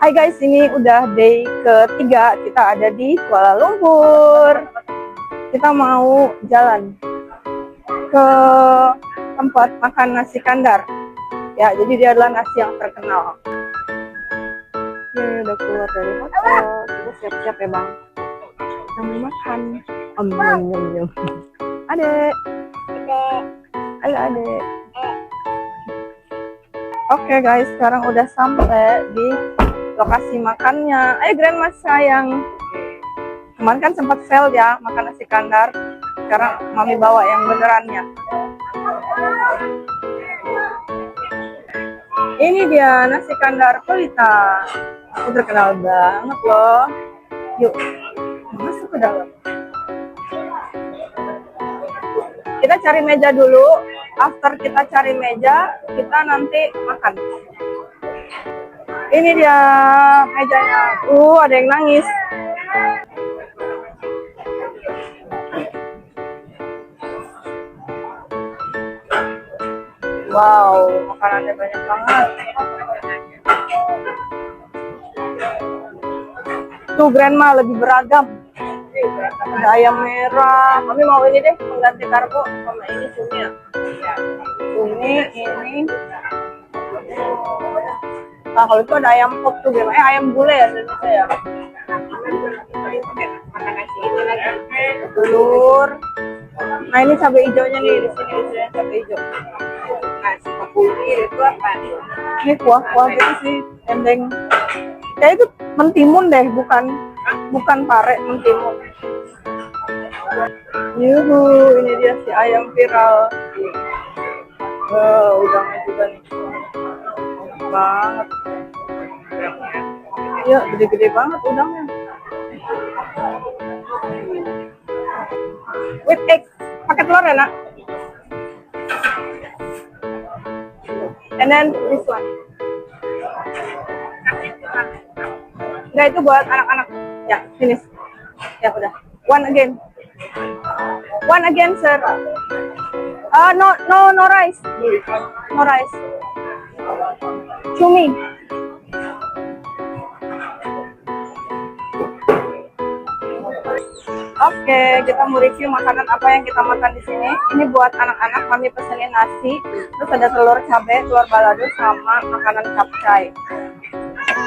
Hai guys, ini udah day ketiga kita ada di Kuala Lumpur. Kita mau jalan ke tempat makan nasi kandar. Ya, jadi dia adalah nasi yang terkenal. Ini udah keluar dari hotel. Kita siap-siap ya bang. Kita mau makan. Adek. Ayo adek. Oke guys, sekarang udah sampai di lokasi makannya. Ayo grandma sayang. Kemarin kan sempat fail ya makan nasi kandar. Sekarang mami bawa yang benerannya. Ini dia nasi kandar Pelita. Ini terkenal banget loh. Yuk, masuk ke dalam. Kita cari meja dulu. After kita cari meja, kita nanti makan. Ini dia mejanya. Ada yang nangis. Wow, makanannya banyak banget. Tuh grandma lebih beragam. Ada ayam merah. Kami mau ini deh, pengganti karbo sama ini cumi ya. Ini. Nah, kalau itu ada ayam pop tuh gimana? Ayam gulai ya Indonesia ya. Telur. Nah ini cabai hijaunya nih di sini cabai hijau. Nasi kebuli itu apa? Ini kuah gitu sih, endeng. Kayak itu mentimun deh, bukan pare, mentimun. Yuhu, ini dia si ayam viral. Udangnya juga nih. Banget. Iya, gede-gede banget udangnya. With egg, pakai telur ya nak? And then this one. Enggak, itu buat anak-anak. Ya, finish. Ya udah. One again, sir. No rice. No rice. Cumi. Oke, kita mau review makanan apa yang kita makan di sini. Ini buat anak-anak, mami pesenin nasi, terus ada telur cabai, telur balado, sama makanan capcay.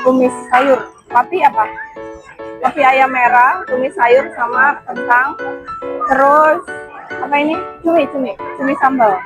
Tumis sayur. Papi apa? Papi ayam merah, tumis sayur sama kentang. Terus apa ini? Cumi sambal.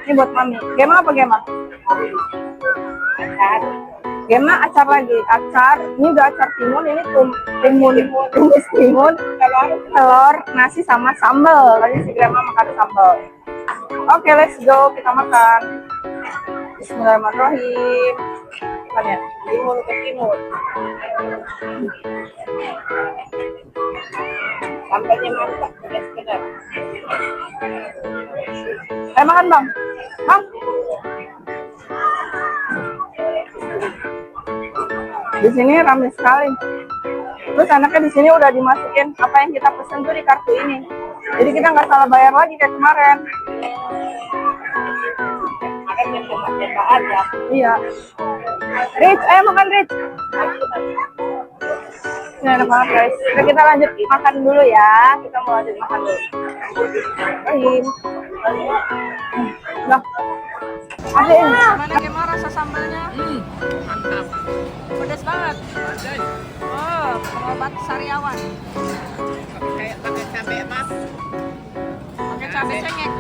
Ini buat mami. Gema apa Gema? Acar. Gema acar lagi. Acar. Ini udah acar timun. Ini tumis timun. Telur, nasi sama sambal. Tadi si Gema makan sambal. Oke, let's go. Kita makan. Bismillahirrahmanirrahim. Makan ya. Timun ke timun. Sambalnya mantap, sekedar. Makan bang. Bang. Di sini ramai sekali. Terus anaknya di sini udah dimasukin apa yang kita pesen tuh di kartu ini. Jadi kita nggak salah bayar lagi kayak kemarin. Tembak-tembakan ya. Iya. Rich, ayo makan Rich. Ini enak banget guys. Kita lanjut makan dulu ya. Kita mau lanjut makan dulu. Nah, gimana rasa sambalnya? Mantap. Pedas banget. Pengobat sariawan. Kayak pakai cabai mas. Pakai cabai cengek.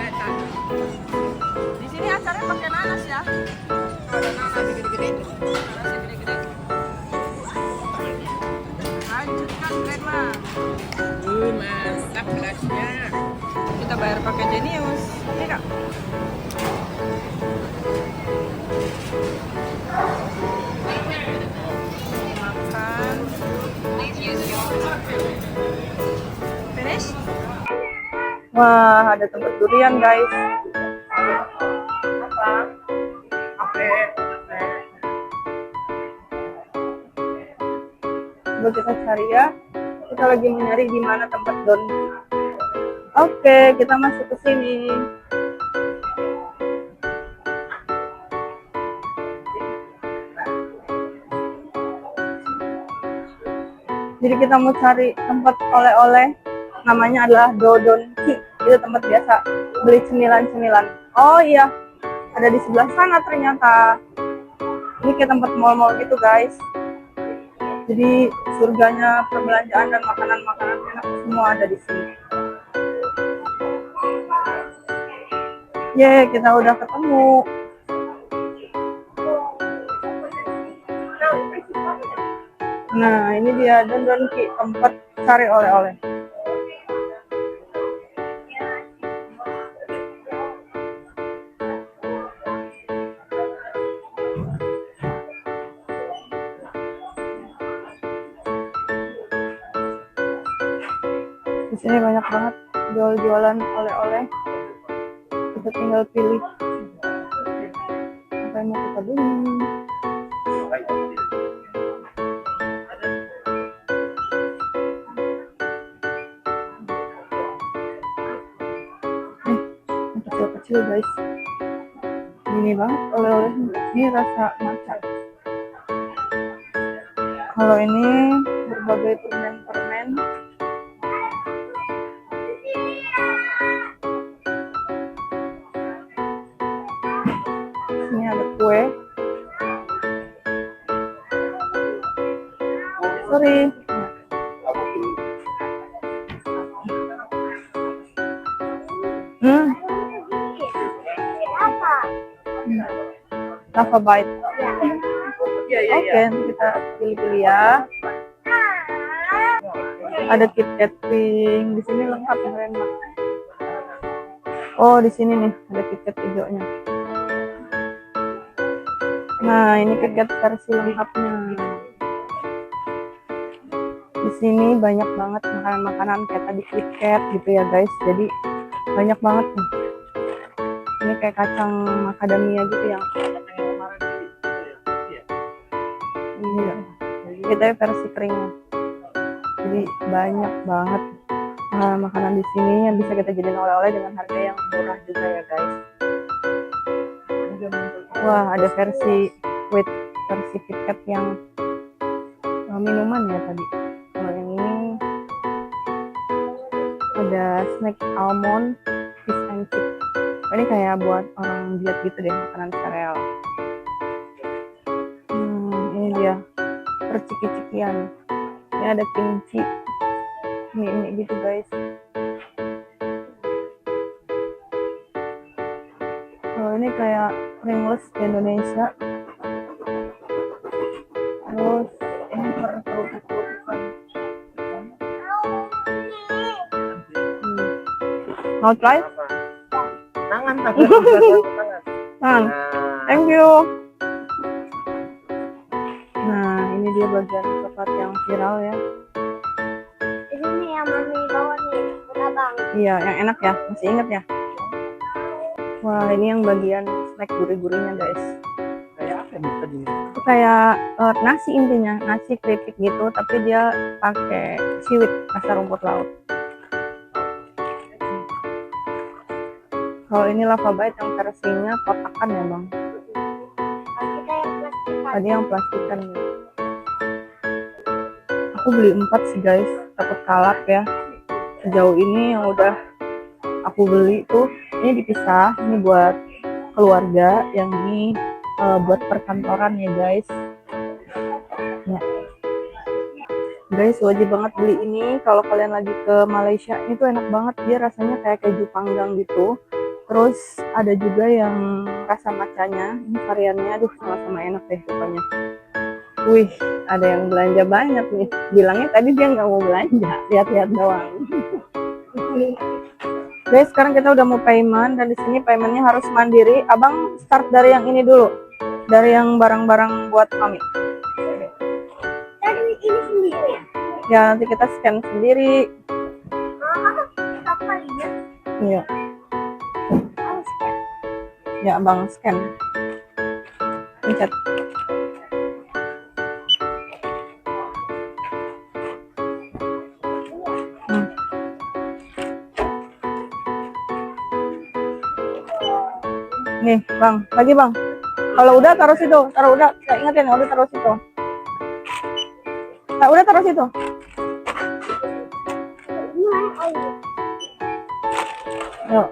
Di sini acaranya pakai nanas ya. Ada nanas gede-gede. Lanjutkan grandma. Mantap pedasnya. Kita bayar pakai Genius. Ini kak. Makan. Finish? Wah, ada tempat durian guys. Coba kita cari ya. Kita lagi mencari di mana tempat don. Oke, kita masuk ke sini. Jadi kita mau cari tempat oleh-oleh, namanya adalah Dodonki. Itu tempat biasa beli cemilan-cemilan. Oh iya, ada di sebelah sana ternyata. Ini kayak tempat mall-mall gitu guys. Jadi surganya perbelanjaan dan makanan-makanan enak semua ada di sini. Yeay, kita udah ketemu. Nah, ini dia Dodonki, tempat cari oleh-oleh. Di sini banyak banget jual-jualan oleh-oleh. Kita tinggal pilih apa yang mau kita beli. Kecil-kecil guys. Ini banget oleh-olehnya. Ini rasa matcha. Kalau ini berbagai permen-permen. Ini ada kue. Sorry. Lava Bite. Oke, kita pilih-pilih ya. Ada KitKat pink. Di sini lengkap keren banget. Oh, di sini nih ada KitKat hijaunya. Nah, ini KitKat versi lengkapnya. Di sini banyak banget makanan-makanan kayak tadi KitKat gitu ya guys. Jadi banyak banget nih. Ini kayak kacang macadamia gitu yang iya. Kita versi keringnya. Jadi banyak banget makanan di sini yang bisa kita jadiin oleh-oleh dengan harga yang murah juga ya guys. Wah, ada versi KitKat yang minuman ya tadi. Kalau ini ada snack almond fish and chip. Ini kayak buat orang diet gitu deh, makanan sereal. Ini dia perciki-cikian. Ini ada kimchi, mie gitu guys. Oh, ini kayak Pringles di Indonesia. Terus ini kerupuk-kerupukan. Mau try? Tangan. Tangan. Thank you. Nah, ini dia bagian coklat yang viral ya. Ini yang mami bawa nih, abang. Iya, yang enak ya. Masih inget ya? Wah, ini yang bagian snack gurih-gurihnya guys. Kayak apa nih tadi? Itu kayak nasi intinya, nasi keripik gitu, tapi dia pakai seaweed, rasa rumput laut. Kalau ini Lava Bite yang versinya kotakan ya bang. Kita yang plastikan. Tadi yang plastikan. Aku beli 4 sih guys, takut kalap ya. Sejauh ini yang udah aku beli tuh, ini dipisah, ini buat keluarga, yang ini buat perkantoran ya guys. Ya. Guys, wajib banget beli ini kalau kalian lagi ke Malaysia. Ini tuh enak banget, dia rasanya kayak keju panggang gitu. Terus ada juga yang rasa matchanya, ini variannya, aduh sama-sama enak deh pokoknya. Wih, ada yang belanja banyak nih. Bilangnya tadi dia nggak mau belanja, lihat-lihat doang. Guys, sekarang kita udah mau payment dan di sini paymentnya harus mandiri. Abang start dari yang ini dulu, dari yang barang-barang buat kami. Dan ini sendiri. Ya nanti kita scan sendiri. Apa ya? Iya. Ya abang scan. Pencet. Nih bang, lagi bang. Kalau udah taruh situ, taruh udah. Saya ingetin udah taruh situ. Udah taruh situ. Yuk.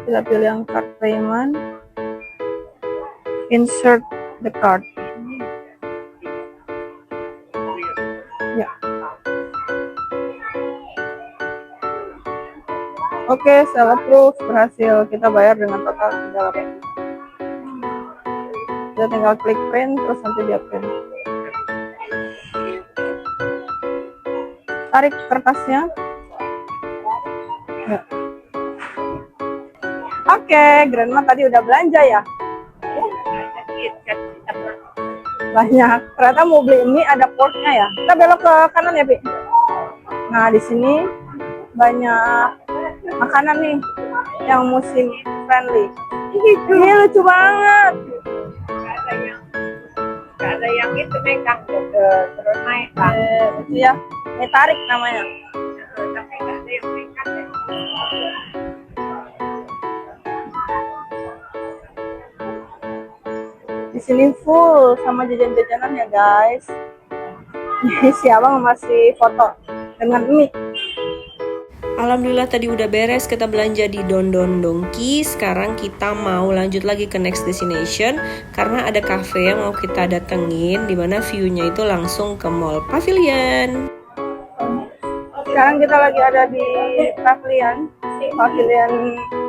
Kita pilih yang card payment. Insert the card. Ya. Oke, self approve, berhasil. Kita bayar dengan total 3.000. Kita tinggal klik print, terus nanti dia print. Tarik kertasnya. Ya. Oke, Grandma tadi udah belanja ya? Banyak. Ternyata mau beli mie ada porknya ya. Kita belok ke kanan ya, Pi. Nah, di sini banyak makanan nih yang musim friendly. Ini lucu banget. Gak ada yang itu megang terus naik. Itu ya. Ini tarik namanya. Tapi gak ada yang megang deh. Di sini full sama jajan-jajanan ya guys. Si abang masih foto dengan mie. Alhamdulillah tadi udah beres kita belanja di Don Don Donki. Sekarang kita mau lanjut lagi ke next destination karena ada cafe yang mau kita datengin di mana view-nya itu langsung ke Mall Pavilion. Sekarang kita lagi ada di Pavilion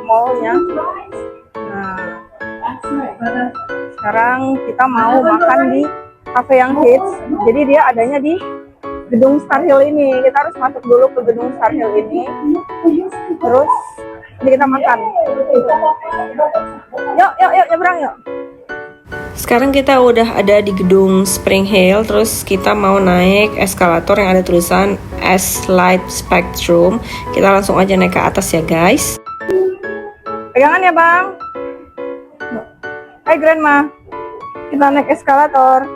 mall-nya. Nah, sekarang kita mau makan di cafe yang hits. Jadi dia adanya di gedung Star Hill ini. Kita harus masuk dulu ke gedung Star Hill ini. Terus ini kita makan. Yuk, nyebrang yuk. Sekarang kita udah ada di gedung Spring Hill. Terus kita mau naik eskalator yang ada tulisan S Light Spectrum. Kita langsung aja naik ke atas ya guys. Pegangan ya bang. Hai Grandma, kita naik eskalator.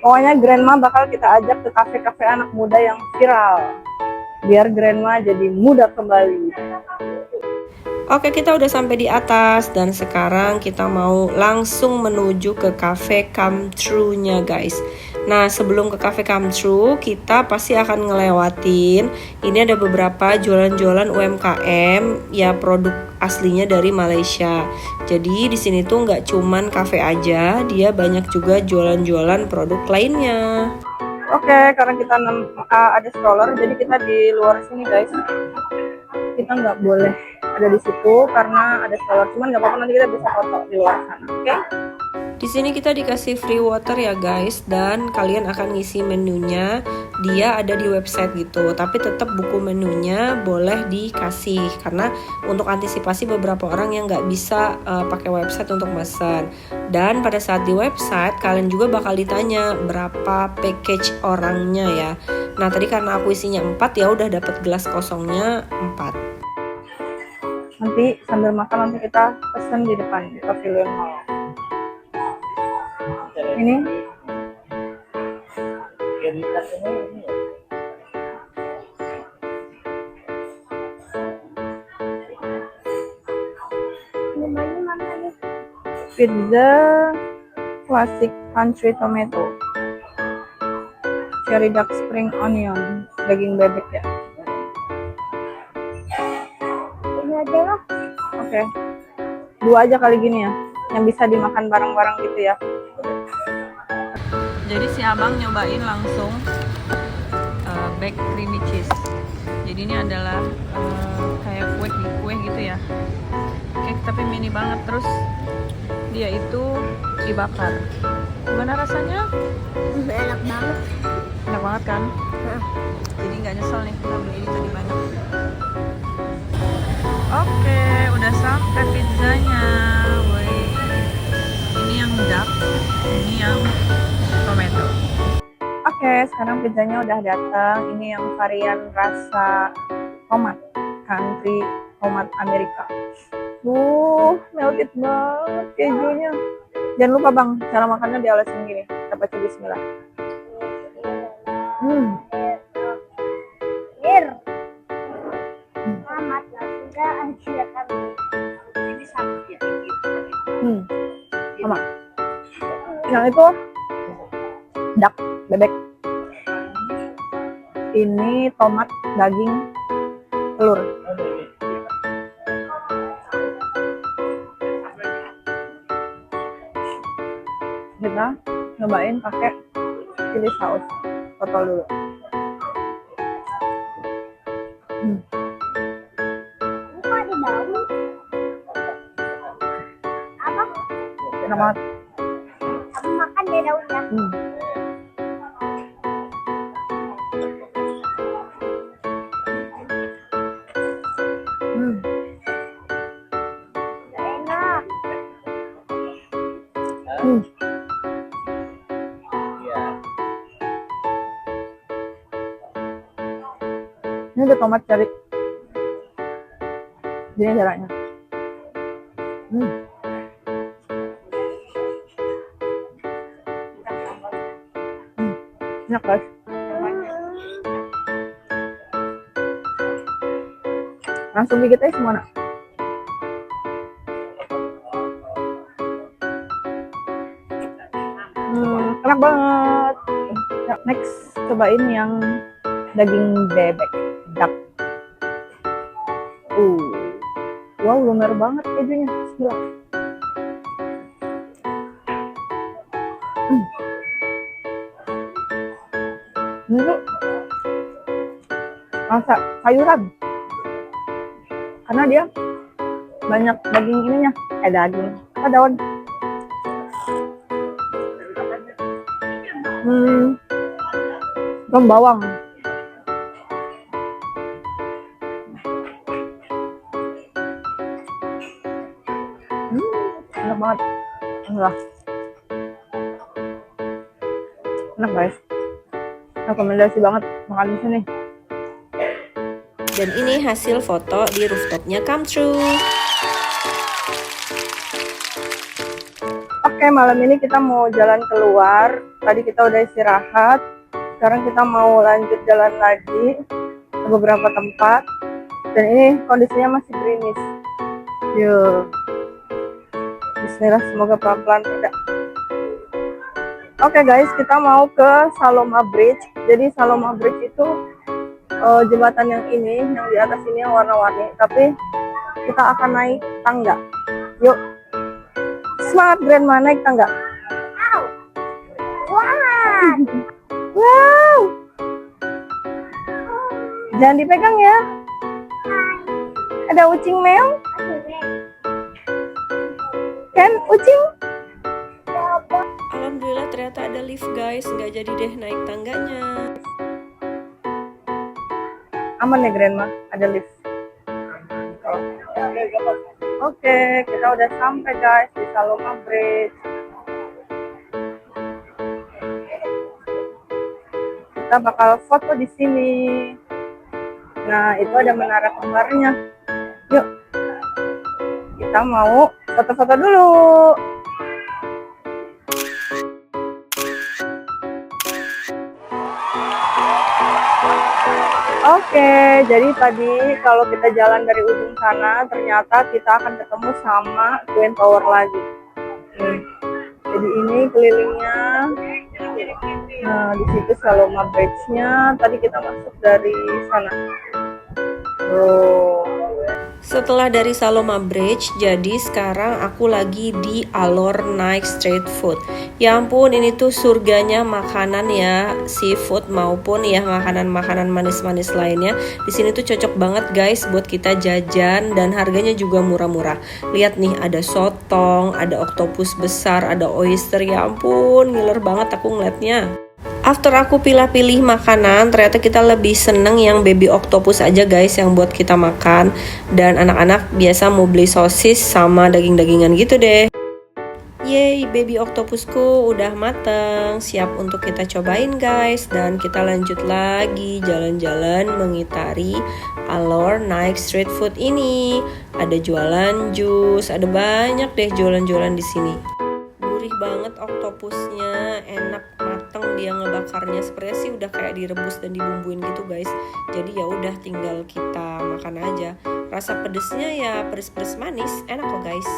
Pokoknya Grandma bakal kita ajak ke kafe-kafe anak muda yang viral, biar Grandma jadi muda kembali. Oke, kita udah sampai di atas dan sekarang kita mau langsung menuju ke cafe Come True-nya guys. Nah, sebelum ke cafe Come True, kita pasti akan ngelewatin. Ini ada beberapa jualan-jualan UMKM, ya produk aslinya dari Malaysia. Jadi di sini tuh nggak cuman cafe aja, dia banyak juga jualan-jualan produk lainnya. Oke, karena kita ada stroller, jadi kita di luar sini guys. Kita nggak boleh ada di situ karena ada stroller. Cuman nggak apa-apa, nanti kita bisa foto di luar sana. Oke? Di sini kita dikasih free water ya guys, dan kalian akan ngisi menunya. Dia ada di website gitu, tapi tetap buku menunya boleh dikasih karena untuk antisipasi beberapa orang yang nggak bisa pakai website untuk pesan. Dan pada saat di website kalian juga bakal ditanya berapa package orangnya ya. Nah tadi karena aku isinya 4 ya udah dapat gelas kosongnya 4. Nanti sambil makan nanti kita pesen di depan di Pavilion Mall. Ini pizza classic country tomato, cherry duck spring onion, daging bebek ya. Ini aja lah. Oke, 2 aja kali gini ya, yang bisa dimakan bareng-bareng gitu ya. Jadi si abang nyobain langsung baked creamy cheese. Jadi ini adalah kayak kue gitu ya, cake tapi mini banget. Terus dia itu dibakar. Gimana rasanya? Enak banget. Enak banget kan? Jadi nggak nyesel nih kita beli ini tadi banyak. Oke, udah sampai pizzanya. Woi, ini yang duck, ini yang tomato. Oke, sekarang pizzanya udah datang. Ini yang varian rasa tomat, country tomat Amerika. Melted banget kejunya. Jangan lupa bang, cara makannya diolesin gini. Kita baca bismillah. Selamat sudah akhirnya kami. Ini satu ya. Sama. Yang itu duck, bebek. Ini tomat, daging, telur. Kita nyobain pakai chili saus. Foto dulu. Bukan di daun. Apa? Enak banget. Aku makan deh daunnya. Enak. Ini ada tomat cherry. Gini caranya. Enak guys. Langsung gigit aja semua nak. Enak banget. Next cobain yang daging bebek, duck. Wow, lumer banget kejunya. Bismillah. Ini tuh rasa sayuran. Karena dia banyak daging ininya. Daging. Apa daun? Daun bawang. Enak banget. Enak guys. Rekomendasi banget makan di sini. Dan ini hasil foto di rooftopnya Come True. Oke, malam ini kita mau jalan keluar. Tadi kita udah istirahat. Sekarang kita mau lanjut jalan lagi ke beberapa tempat. Dan ini kondisinya masih gerimis. Yuk. Bismillah, semoga pelan-pelan tidak. Oke guys, kita mau ke Saloma Bridge. Jadi Saloma Bridge itu jembatan yang ini, yang di atas ini yang warna-warni. Tapi kita akan naik tangga. Yuk, semangat Grandma, naik tangga. Wow. Jangan dipegang ya. Ada ucing meong. Kan ucing? Alhamdulillah ternyata ada lift guys, nggak jadi deh naik tangganya. Aman ya Grandma, ada lift. Oke, kita udah sampai guys di Saloma Bridge. Kita bakal foto di sini. Nah, itu ada menara kembarnya. Yuk, kita mau foto-foto dulu. Oke, jadi tadi kalau kita jalan dari ujung sana, ternyata kita akan ketemu sama Twin Tower lagi. Jadi ini kelilingnya. Nah, di situ Saloma Bridge-nya. Tadi kita masuk dari sana. Setelah dari Saloma Bridge, jadi sekarang aku lagi di Alor Night Street Food. Ya ampun, ini tuh surganya makanan ya, seafood maupun ya makanan-makanan manis-manis lainnya. Di sini tuh cocok banget guys buat kita jajan dan harganya juga murah-murah. Lihat nih, ada sotong, ada oktopus besar, ada oyster. Ya ampun, ngiler banget aku ngeliatnya. After aku pilih-pilih makanan, ternyata kita lebih seneng yang baby octopus aja guys, yang buat kita makan. Dan anak-anak biasa mau beli sosis sama daging-dagingan gitu deh. Yeay, baby octopusku udah mateng, siap untuk kita cobain guys. Dan kita lanjut lagi jalan-jalan mengitari Alor Night Street Food ini. Ada jualan jus, ada banyak deh jualan-jualan di sini. Gurih banget oktopusnya, enak mateng dia ngebakarnya. Sepertinya sih udah kayak direbus dan dibumbuin gitu guys. Jadi ya udah tinggal kita makan aja. Rasa pedesnya ya pedes-pedes manis, enak kok guys.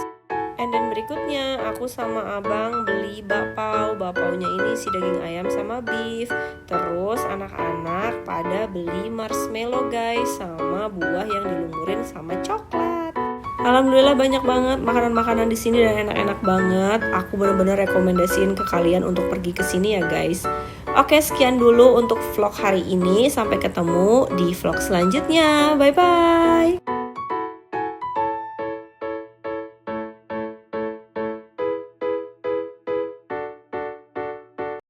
And then berikutnya aku sama abang beli bakpao. Bakpaonya ini isi daging ayam sama beef. Terus anak-anak pada beli marshmallow guys, sama buah yang dilumurin sama coklat. Alhamdulillah banyak banget makanan-makanan di sini dan enak-enak banget. Aku bener-bener rekomendasiin ke kalian untuk pergi ke sini ya guys. Oke, sekian dulu untuk vlog hari ini. Sampai ketemu di vlog selanjutnya. Bye bye.